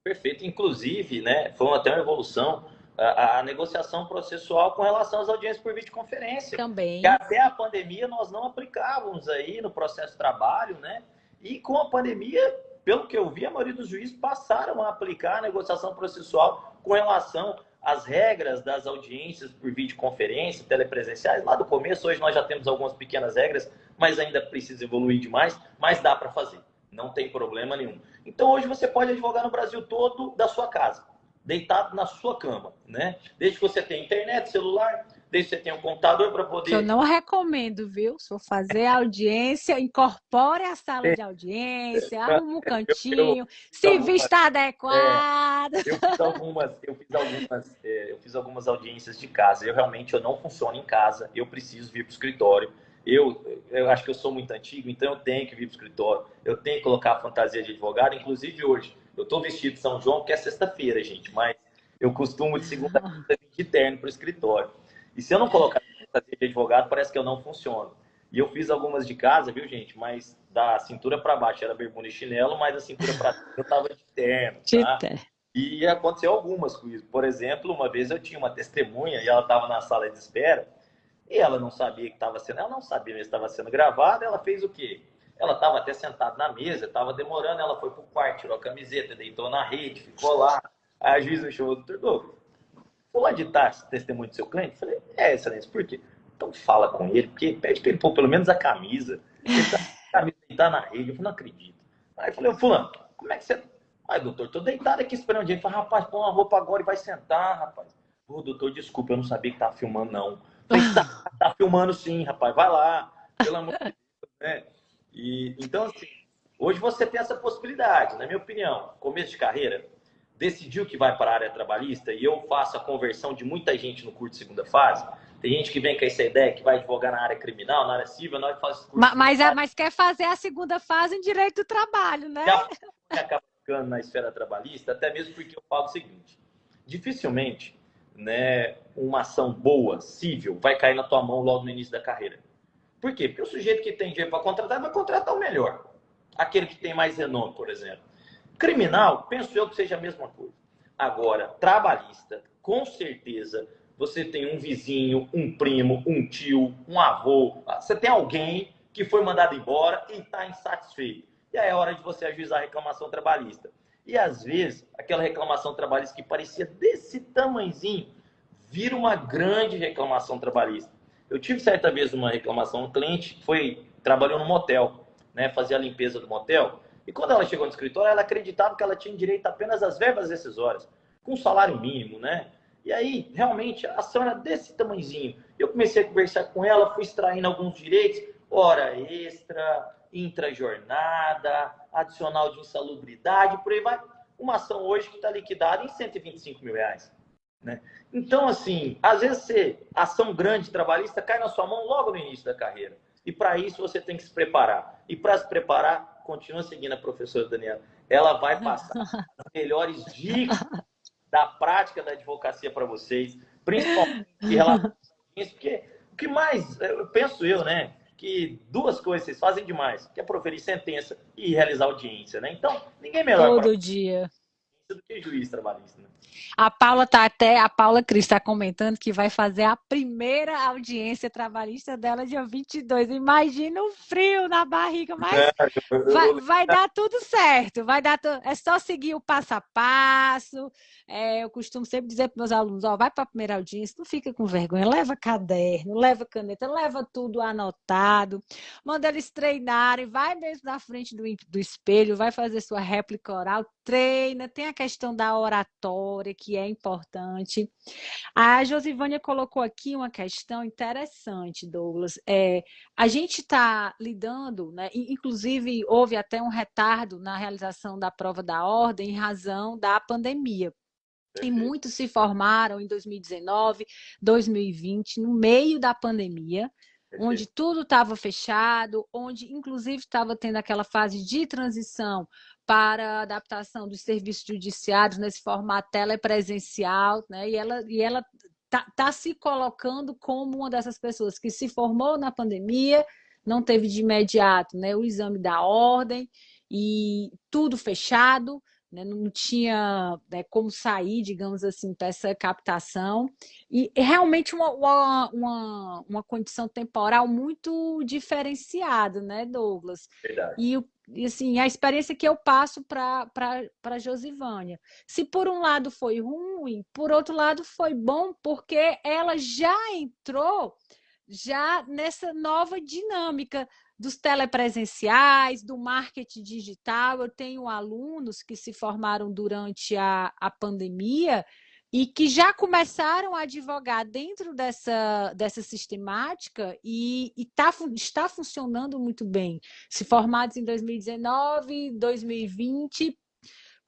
Perfeito. Inclusive, né, foi até uma evolução a negociação processual com relação às audiências por videoconferência. Que Também. até a pandemia nós não aplicávamos aí no processo de trabalho, né? E com a pandemia, pelo que eu vi, a maioria dos juízes passaram a aplicar a negociação processual com relação às regras das audiências por videoconferência, telepresenciais. Lá do começo, hoje nós já temos algumas pequenas regras, mas ainda precisa evoluir demais, mas dá para fazer. Não tem problema nenhum. Então, hoje você pode advogar no Brasil todo da sua casa, deitado na sua cama, né? Desde que você tenha internet, celular, desde que você tenha um computador para Que eu poder. não recomendo, viu? Se for fazer audiência, incorpore a sala de audiência, arruma um Eu cantinho, fiz se algumas, vista é, adequado. eu fiz algumas audiências de casa. Eu não funciono em casa, eu preciso vir para o escritório. Eu acho que eu sou muito antigo, então eu tenho que vir para o escritório. Eu tenho que colocar a fantasia de advogado. Inclusive hoje, eu estou vestido de São João, que é sexta-feira, gente, mas eu costumo de segunda a sexta vir de terno para o escritório. E se eu não colocar a fantasia de advogado, parece que eu não funciono. E eu fiz algumas de casa, viu, gente? Mas da cintura para baixo era bermuda e chinelo, mas da cintura para cima eu tava de terno, tá? Tita. E aconteceu algumas coisas. Por exemplo, uma vez eu tinha uma testemunha e ela estava na sala de espera e ela não sabia que estava sendo, ela não sabia mesmo que estava sendo gravada. Ela fez o quê? Ela estava até sentada na mesa, estava demorando, ela foi pro quarto, tirou a camiseta, deitou na rede, ficou lá. Aí a juíza me chamou, doutor Douglas, fulano de tal, testemunho do seu cliente? Eu falei, excelência, por quê? Então fala com ele, porque pede para ele pôr pelo menos a camisa. Ele tá, a camisa, ele tá na rede. Eu falei, não acredito. Aí eu falei, fulano, como é que você... Ai, doutor, tô deitado aqui esperando ele. Ele falou, rapaz, põe uma roupa agora e vai sentar, rapaz. Ô, doutor, desculpa, eu não sabia que tava filmando, não. Eu falei, tá filmando sim, rapaz, vai lá, pelo amor de Deus, né? E, então, assim, hoje você tem essa possibilidade, na minha opinião, começo de carreira, decidiu que vai para a área trabalhista e eu faço a conversão de muita gente no curso de segunda fase. Tem gente que vem com essa ideia que vai advogar na área criminal, na área civil, na hora que faz esse curso de segunda fase, Mas quer fazer a segunda fase em direito do trabalho, né? já acaba ficando na esfera trabalhista, até mesmo porque eu falo o seguinte, dificilmente, né, uma ação boa, civil, vai cair na tua mão logo no início da carreira. Por quê? Porque o sujeito que tem dinheiro para contratar vai contratar o melhor. Aquele que tem mais renome, por exemplo. Criminal, penso eu que seja a mesma coisa. Agora, trabalhista, com certeza, você tem um vizinho, um primo, um tio, um avô. Você tem alguém que foi mandado embora e está insatisfeito. E aí é hora de você ajuizar a reclamação trabalhista. E às vezes, aquela reclamação trabalhista que parecia desse tamanhozinho, vira uma grande reclamação trabalhista. Eu tive certa vez uma reclamação, um cliente trabalhou no motel, né, fazia a limpeza do motel, e quando ela chegou no escritório, ela acreditava que ela tinha direito apenas às verbas rescisórias, com salário mínimo, né? E aí, realmente, a ação era desse tamanhozinho. Eu comecei a conversar com ela, fui extraindo alguns direitos, hora extra, intrajornada, adicional de insalubridade, por aí vai. Uma ação hoje que está liquidada em R$ 125 mil. Né? Então, assim, às vezes ação grande trabalhista cai na sua mão logo no início da carreira. E para isso você tem que se preparar. E para se preparar, continua seguindo a professora Daniela. Ela vai passar as melhores dicas da prática da advocacia para vocês, principalmente em relação a isso, porque o que mais, eu penso eu, né, que duas coisas vocês fazem demais, que é proferir sentença e realizar audiência, né? Então, ninguém melhor para Todo dia. isso do que juiz trabalhista, né? A Paula Cris está comentando que vai fazer a primeira audiência trabalhista dela dia 22. Imagina o frio na barriga, mas vai dar tudo certo. É só seguir o passo a passo. Eu costumo sempre dizer para meus alunos, ó, vai para a primeira audiência, não fica com vergonha, leva caderno, leva caneta, leva tudo anotado, manda eles treinarem, vai mesmo na frente do espelho, vai fazer sua réplica oral, treina, tem a questão da oratória, que é importante. A Josivânia colocou aqui uma questão interessante, Douglas. A gente está lidando, né? Inclusive houve até um retardo na realização da prova da ordem em razão da pandemia. E muitos se formaram em 2019, 2020, no meio da pandemia, onde tudo estava fechado, onde inclusive estava tendo aquela fase de transição para a adaptação dos serviços judiciários nesse formato telepresencial, né? E ela tá se colocando como uma dessas pessoas que se formou na pandemia, não teve de imediato, né, o exame da ordem e tudo fechado, né, não tinha, né, como sair, digamos assim, para essa captação, e realmente uma condição temporal muito diferenciada, né, Douglas? Verdade. E assim, a experiência que eu passo para Josivânia. Se por um lado foi ruim, por outro lado foi bom, porque ela já entrou já nessa nova dinâmica dos telepresenciais, do marketing digital. Eu tenho alunos que se formaram durante a pandemia e que já começaram a advogar dentro dessa sistemática e está funcionando muito bem. Se formados em 2019, 2020,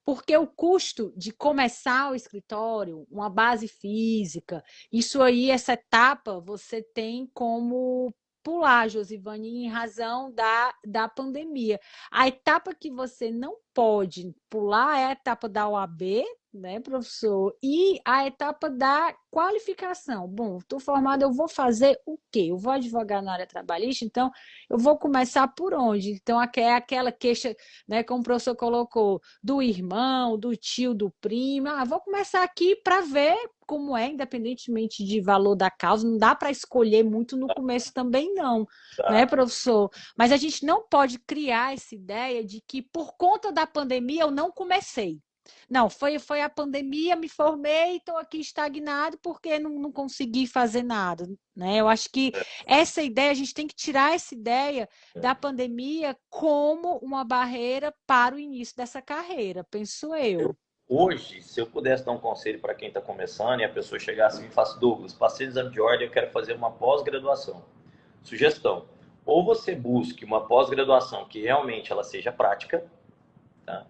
porque o custo de começar o escritório, uma base física, isso aí, essa etapa, você tem como pular, Josivane, em razão da pandemia. A etapa que você não pode pular é a etapa da OAB, né, professor? E a etapa da qualificação. Bom, estou formada, eu vou fazer o quê? Eu vou advogar na área trabalhista, então eu vou começar por onde? Então, é aquela queixa, né, como o professor colocou, do irmão, do tio, do primo. Ah, vou começar aqui para ver como é, independentemente de valor da causa. Não dá para escolher muito no começo também, não, né, Tá? professor? Mas a gente não pode criar essa ideia de que por conta da pandemia eu não comecei. Não, foi a pandemia, me formei, estou aqui estagnado porque não consegui fazer nada, né? Eu acho que essa ideia, a gente tem que tirar essa ideia da pandemia como uma barreira para o início dessa carreira, penso eu. Hoje, se eu pudesse dar um conselho para quem está começando e a pessoa chegasse e me falasse, Douglas, passei no exame de ordem, eu quero fazer uma pós-graduação. Sugestão: ou você busque uma pós-graduação que realmente ela seja prática, tá?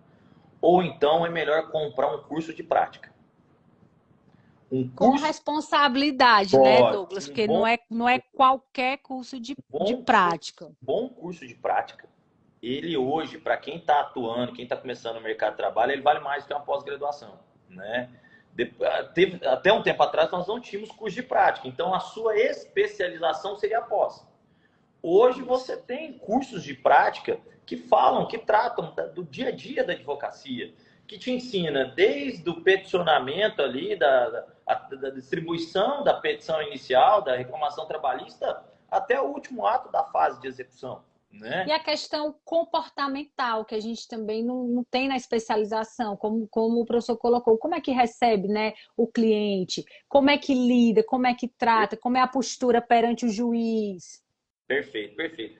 Ou então é melhor comprar um curso de prática. Um Com curso responsabilidade, né, pode, Douglas? um Porque não é qualquer curso de bom, prática. bom curso de prática, ele hoje, para quem está atuando, quem está começando no mercado de trabalho, ele vale mais do que uma pós-graduação, né? Até um tempo atrás nós não tínhamos curso de prática, então a sua especialização seria a pós. Hoje você tem cursos de prática que falam, que tratam do dia a dia da advocacia, que te ensina desde o peticionamento ali, da distribuição da petição inicial, da reclamação trabalhista, até o último ato da fase de execução, E né? a questão comportamental, que a gente também não tem na especialização, como o professor colocou, como é que recebe, né, o cliente, como é que lida, como é que trata, como é a postura perante o juiz. Perfeito, perfeito.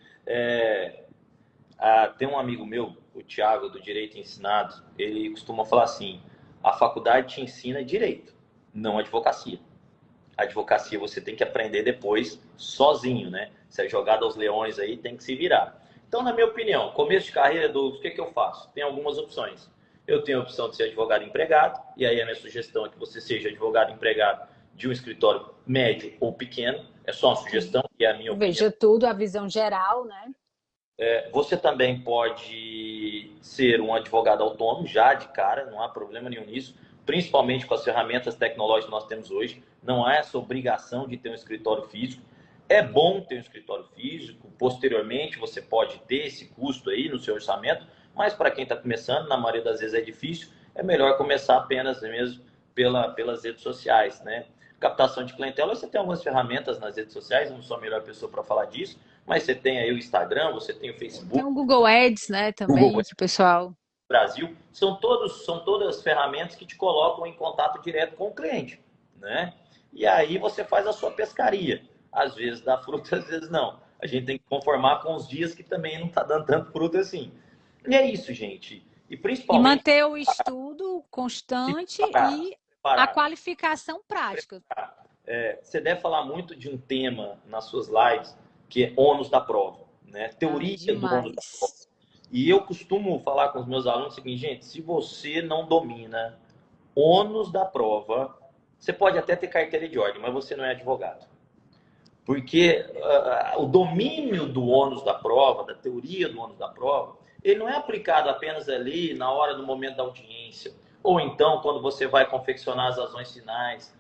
Tem um amigo meu, o Thiago, do Direito Ensinado, ele costuma falar assim: a faculdade te ensina direito, não advocacia. A advocacia você tem que aprender depois sozinho, né? Se é jogado aos leões aí, tem que se virar. Então, na minha opinião, começo de carreira, Douglas, o que eu faço? Tem algumas opções. Eu tenho a opção de ser advogado empregado, e aí a minha sugestão é que você seja advogado empregado de um escritório médio ou pequeno. É só uma sugestão, e é a minha opinião. Veja tudo, a visão geral, né? Você também pode ser um advogado autônomo, já de cara, não há problema nenhum nisso, principalmente com as ferramentas tecnológicas que nós temos hoje. Não há essa obrigação de ter um escritório físico. É bom ter um escritório físico, posteriormente você pode ter esse custo aí no seu orçamento, mas para quem está começando, na maioria das vezes é difícil, é melhor começar apenas mesmo pelas redes sociais, né? Captação de clientela, você tem algumas ferramentas nas redes sociais, eu não sou a melhor pessoa para falar disso, mas você tem aí o Instagram, você tem o Tem Facebook, o Google Ads, né, Google também, que o pessoal. Brasil, são todas ferramentas que te colocam em contato direto com o cliente, né? E aí você faz a sua pescaria. Às vezes dá fruto, às vezes não. A gente tem que conformar com os dias que também não está dando tanto fruto assim. E é isso, gente. E E principalmente manter o estudo se constante preparar. e a Preparar. qualificação prática. Você deve falar muito de um tema nas suas lives, que é ônus da prova, né? Ah, Teoria do ônus da prova. demais. E eu costumo falar com os meus alunos o seguinte, gente, se você não domina ônus da prova, você pode até ter carteira de ordem, mas você não é advogado. Porque o domínio do ônus da prova, da teoria do ônus da prova, ele não é aplicado apenas ali na hora do momento da audiência, ou então quando você vai confeccionar as ações finais,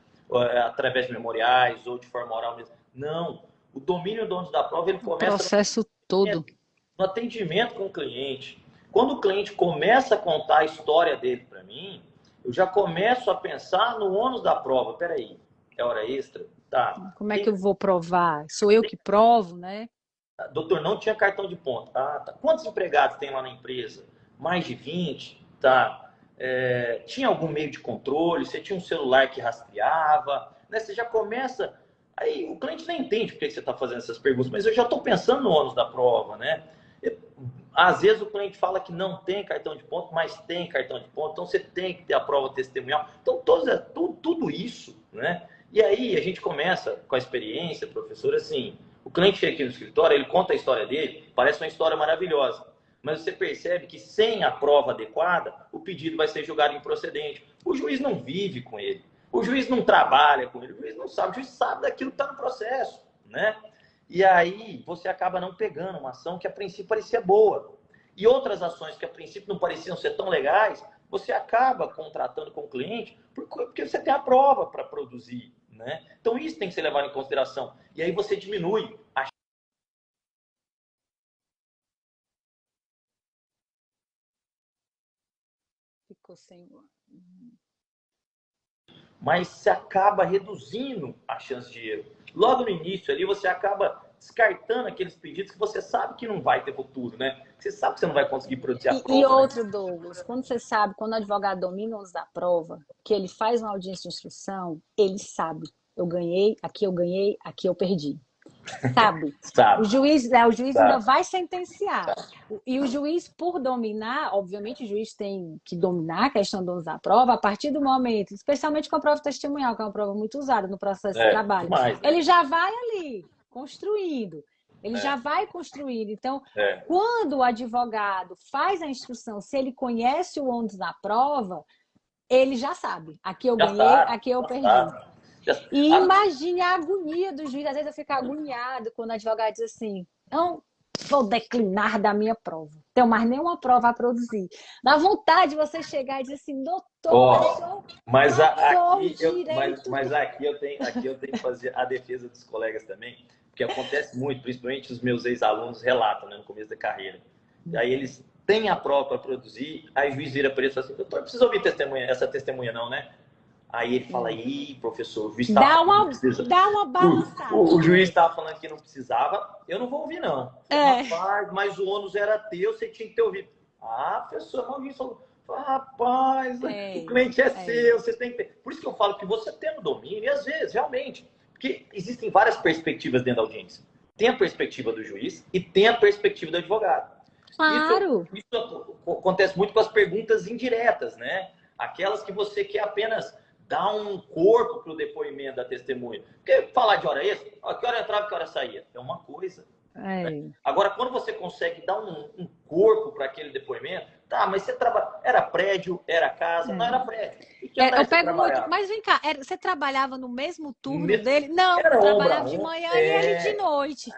através de memoriais ou de forma oral mesmo. Não. O domínio do ônus da prova, ele O começa processo todo. no atendimento com o cliente. Quando o cliente começa a contar a história dele para mim, eu já começo a pensar no ônus da prova. Peraí, é hora extra? Tá. Como é que eu vou provar? Sou eu que provo, né? Doutor, não tinha cartão de ponto. Ah, tá. Quantos empregados tem lá na empresa? Mais de 20? Tá. Tinha algum meio de controle? Você tinha um celular que rastreava? Né? Você já começa... Aí o cliente nem entende por que você está fazendo essas perguntas, mas eu já estou pensando no ônus da prova, né? Às vezes o cliente fala que não tem cartão de ponto, mas tem cartão de ponto, então você tem que ter a prova testemunhal. Então, tudo isso, né? E aí a gente começa com a experiência, professor, assim, o cliente chega aqui no escritório, ele conta a história dele, parece uma história maravilhosa, mas você percebe que sem a prova adequada, o pedido vai ser julgado improcedente. O juiz não vive com ele, o juiz não trabalha com ele, o juiz não sabe, o juiz sabe daquilo que está no processo, né? E aí você acaba não pegando uma ação que a princípio parecia boa. E outras ações que a princípio não pareciam ser tão legais, você acaba contratando com o cliente porque você tem a prova para produzir, né? Então isso tem que ser levado em consideração. E aí você diminui a... Ficou sem... Mas você acaba reduzindo a chance de erro. Logo no início ali, você acaba descartando aqueles pedidos que você sabe que não vai ter futuro, né? Você sabe que você não vai conseguir produzir a prova. E outro, né? Douglas, quando você sabe, quando o advogado domina os da prova, que ele faz uma audiência de instrução, ele sabe, eu ganhei, aqui eu perdi. Sabe? Sabe. O juiz ainda vai sentenciar. E o juiz, por dominar, obviamente o juiz tem que dominar a questão do uso da prova a partir do momento, especialmente com a prova testemunhal, que é uma prova muito usada no processo de trabalho. Demais, né? Ele já vai ali, construindo. Ele já vai construindo. Então, quando o advogado faz a instrução, se ele conhece o ônus da prova, ele já sabe. Aqui eu ganhei, aqui eu perdi. E imagine a agonia do juiz. Às vezes eu fico agoniado quando o advogado diz assim, não vou declinar da minha prova. Não tenho mais nenhuma prova a produzir. Dá vontade de você chegar e dizer assim, doutor, mas aqui eu tenho que fazer a defesa dos colegas também, porque acontece muito, principalmente os meus ex-alunos relatam, né, no começo da carreira. E aí eles têm a prova para produzir, aí o juiz vira para eles e fala assim, doutor, não precisa ouvir essa testemunha não, né? Aí ele fala, ih, professor, o juiz dá uma balançada. O juiz estava falando que não precisava, eu não vou ouvir, não. Rapaz, mas o ônus era teu, você tinha que ter ouvido. Ah, professor, mas o juiz falou, rapaz, o cliente é seu, você tem que ter. Por isso que eu falo que você tem o domínio, e às vezes, realmente, porque existem várias perspectivas dentro da audiência. Tem a perspectiva do juiz e tem a perspectiva do advogado. Claro. Isso acontece muito com as perguntas indiretas, né? Aquelas que você quer apenas dar um corpo para o depoimento da testemunha. Porque falar de hora extra, que hora entrava, que hora saía, é uma coisa. Né? Agora, quando você consegue dar um corpo para aquele depoimento, tá, mas você trabalha, era prédio, era casa, não era prédio. Eu pego muito, mas vem cá, você trabalhava no mesmo turno dele? Não, eu trabalhava de manhã e ele de noite.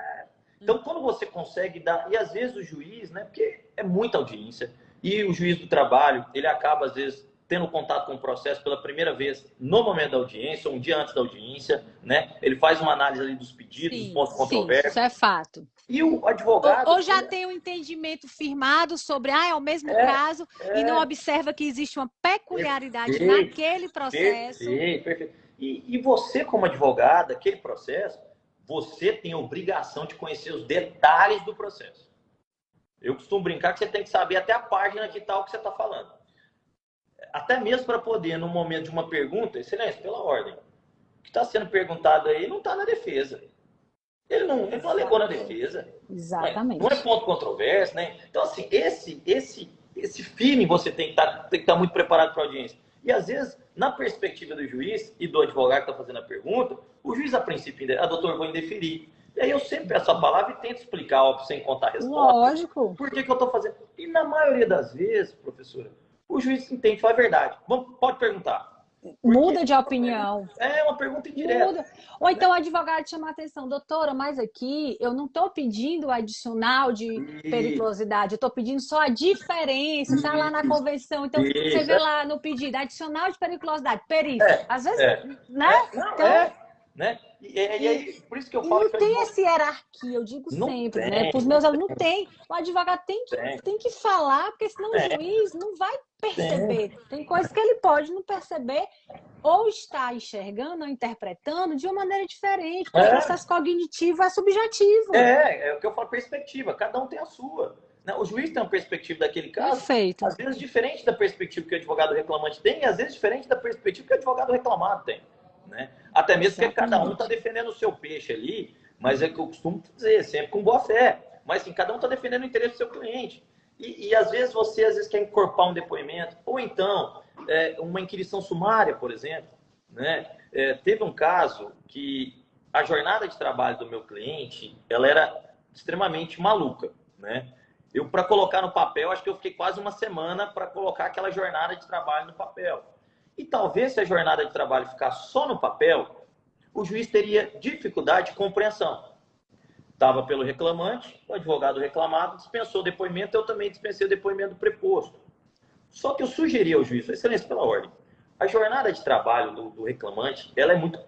Então, quando você consegue dar, e às vezes o juiz, né, porque é muita audiência, e o juiz do trabalho, ele acaba, às vezes, tendo contato com o processo pela primeira vez no momento da audiência, ou um dia antes da audiência, né? Ele faz uma análise ali dos pedidos, dos pontos controversos. Isso é fato. E o advogado... Ou já tem um entendimento firmado sobre, é o mesmo caso, e não observa que existe uma peculiaridade naquele processo. Perfeito. E você, como advogado, aquele processo, você tem a obrigação de conhecer os detalhes do processo. Eu costumo brincar que você tem que saber até a página que está o que você está falando. Até mesmo para poder, no momento de uma pergunta, excelência, pela ordem, o que está sendo perguntado aí não está na defesa. Ele não alegou na defesa. Exatamente. Não é ponto controverso, né? Então, assim, esse feeling você tem que estar muito preparado para a audiência. E, às vezes, na perspectiva do juiz e do advogado que está fazendo a pergunta, o juiz, a princípio, doutor, vou indeferir. E aí eu sempre peço a palavra e tento explicar, óbvio, sem contar a resposta. Lógico. Por que eu estou fazendo? E, na maioria das vezes, professora, o juiz entende, fala a verdade. Pode perguntar. Muda de opinião. É uma pergunta indireta. Muda. Ou então o advogado chama a atenção, doutora, mas aqui eu não estou pedindo adicional de periculosidade, eu estou pedindo só a diferença, está lá na convenção. Então, você vê lá no pedido, adicional de periculosidade, perícia. Às vezes, né? Né? E aí, por isso que eu falo não tem essa hierarquia, eu digo sempre, né? Para os meus alunos, não tem. O advogado tem que falar, porque senão o juiz não vai perceber. Tem coisas que ele pode não perceber ou está enxergando ou interpretando de uma maneira diferente, porque o processo cognitivo é subjetivo. É o que eu falo, perspectiva. Cada um tem a sua. O juiz tem uma perspectiva daquele caso, Perfeito. Às vezes diferente da perspectiva que o advogado reclamante tem, e às vezes diferente da perspectiva que o advogado reclamado tem. Né? Até mesmo porque cada um está defendendo o seu peixe ali, mas é que eu costumo dizer, sempre com boa fé. Mas assim, cada um está defendendo o interesse do seu cliente. E às vezes você quer encorpar um depoimento, ou então uma inquirição sumária, por exemplo. Né? Teve um caso que a jornada de trabalho do meu cliente, ela era extremamente maluca. Né? Eu, para colocar no papel, acho que eu fiquei quase uma semana para colocar aquela jornada de trabalho no papel. E talvez se a jornada de trabalho ficar só no papel, o juiz teria dificuldade de compreensão. Estava pelo reclamante, o advogado reclamado dispensou o depoimento, eu também dispensei o depoimento do preposto. Só que eu sugeri ao juiz, excelência, pela ordem, a jornada de trabalho do reclamante, ela é muito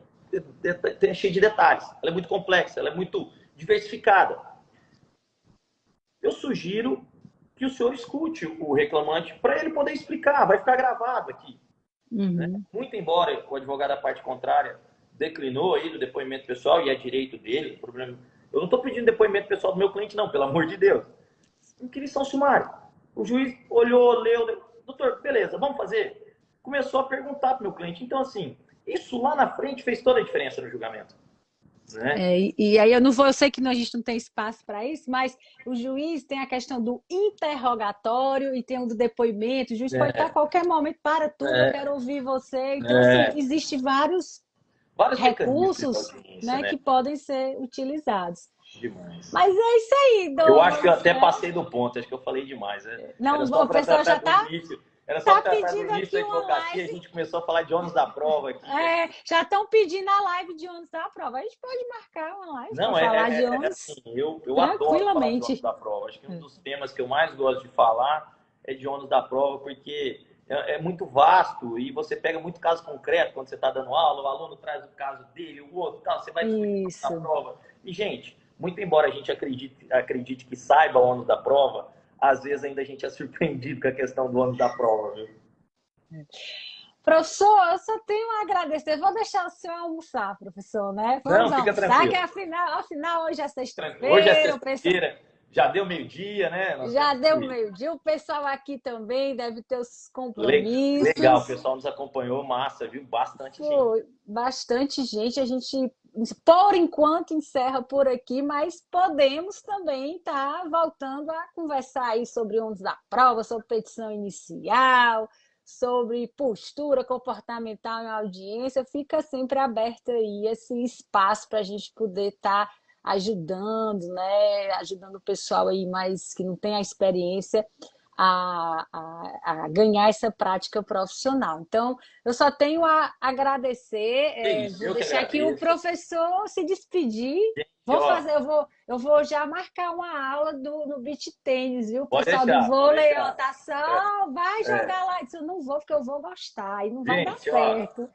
cheia de detalhes, ela é muito complexa, ela é muito diversificada. Eu sugiro que o senhor escute o reclamante para ele poder explicar, vai ficar gravado aqui. Né? Muito embora o advogado da parte contrária declinou aí do depoimento pessoal, e é direito dele, o problema... Eu não estou pedindo depoimento pessoal do meu cliente, não, pelo amor de Deus. Inquirição sumária. O juiz olhou, leu, doutor, beleza, vamos fazer? Começou a perguntar para o meu cliente. Então, assim, isso lá na frente fez toda a diferença no julgamento. Né? E aí eu sei que a gente não tem espaço para isso, mas o juiz tem a questão do interrogatório e tem o do depoimento. O juiz pode estar a qualquer momento, para tudo, eu quero ouvir você. Então, assim, existem vários recursos, né, que podem ser utilizados. Demais. Mas é isso aí, Douglas. Eu acho que eu até passei do ponto, acho que eu falei demais. Não, o pessoal já está... Era só tratar do início da advocacia, a gente começou a falar de ônus da prova aqui. Já estão pedindo a live de ônus da prova. A gente pode marcar uma live para falar de ônus. Assim, eu adoro falar de ônus da prova. Acho que um dos temas que eu mais gosto de falar é de ônus da prova, porque é muito vasto e você pega muito caso concreto quando você está dando aula, o aluno traz o caso dele, o outro, tal, você vai discutir na prova. E, gente, muito embora a gente acredite que saiba o ônus da prova, às vezes ainda a gente é surpreendido com a questão do ônus da prova, viu? Professor, eu só tenho a agradecer. Eu vou deixar o senhor almoçar, professor, né? Vamos almoçar, tranquilo. Que afinal hoje é sexta-feira. Hoje é sexta-feira. Já deu meio-dia, né? Já deu meio-dia. O pessoal aqui também deve ter os compromissos. Legal, o pessoal nos acompanhou, massa, viu? Bastante gente. Bastante gente. A gente, por enquanto, encerra por aqui, mas podemos também estar voltando a conversar aí sobre ônus da prova, sobre petição inicial, sobre postura comportamental em audiência. Fica sempre aberto aí esse espaço para a gente poder estar ajudando, né? Ajudando o pessoal aí mais que não tem a experiência a ganhar essa prática profissional. Então, eu só tenho a agradecer, vou deixar aqui o professor se despedir. Eu vou já marcar uma aula no beach tênis, viu? O pessoal do vôlei, natação, vai jogar lá. Eu não vou, porque eu vou gostar, e não vai dar certo.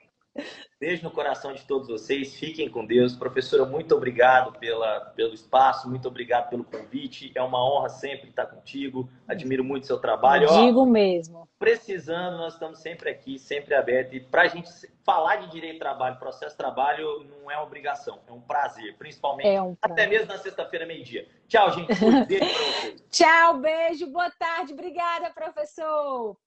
Beijo no coração de todos vocês, fiquem com Deus. Professora, muito obrigado pelo espaço, muito obrigado pelo convite. É uma honra sempre estar contigo, admiro muito o seu trabalho. Digo mesmo. Precisando, nós estamos sempre aqui, sempre abertos. E para a gente falar de direito de trabalho, processo de trabalho, não é uma obrigação, é um prazer, principalmente até mesmo na sexta-feira, meio-dia. Tchau, gente. Beijo para vocês. Tchau, beijo, boa tarde. Obrigada, professor.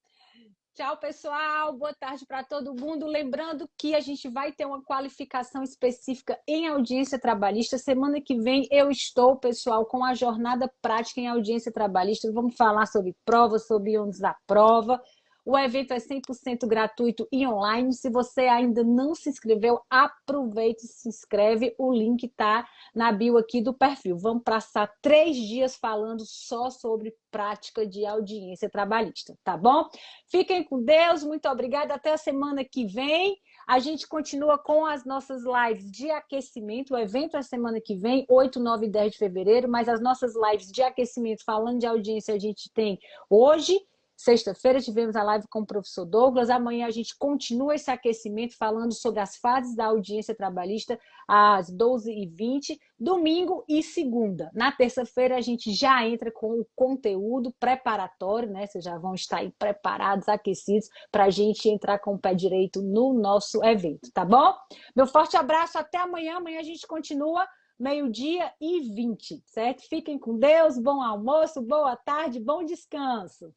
Tchau, pessoal. Boa tarde para todo mundo. Lembrando que a gente vai ter uma qualificação específica em audiência trabalhista. Semana que vem eu estou, pessoal, com a jornada prática em audiência trabalhista. Vamos falar sobre prova, sobre ônus da prova. O evento é 100% gratuito e online. Se você ainda não se inscreveu, aproveite e se inscreve. O link está na bio aqui do perfil. Vamos passar 3 dias falando só sobre prática de audiência trabalhista, tá bom? Fiquem com Deus, muito obrigada. Até a semana que vem. A gente continua com as nossas lives de aquecimento. O evento é semana que vem, 8, 9 e 10 de fevereiro, mas as nossas lives de aquecimento, falando de audiência, a gente tem hoje. Sexta-feira tivemos a live com o professor Douglas. Amanhã a gente continua esse aquecimento falando sobre as fases da audiência trabalhista às 12h20, domingo e segunda. Na terça-feira a gente já entra com o conteúdo preparatório, né? Vocês já vão estar aí preparados, aquecidos, para a gente entrar com o pé direito no nosso evento, tá bom? Meu forte abraço, até amanhã. Amanhã a gente continua 12h20, certo? Fiquem com Deus, bom almoço, boa tarde, bom descanso.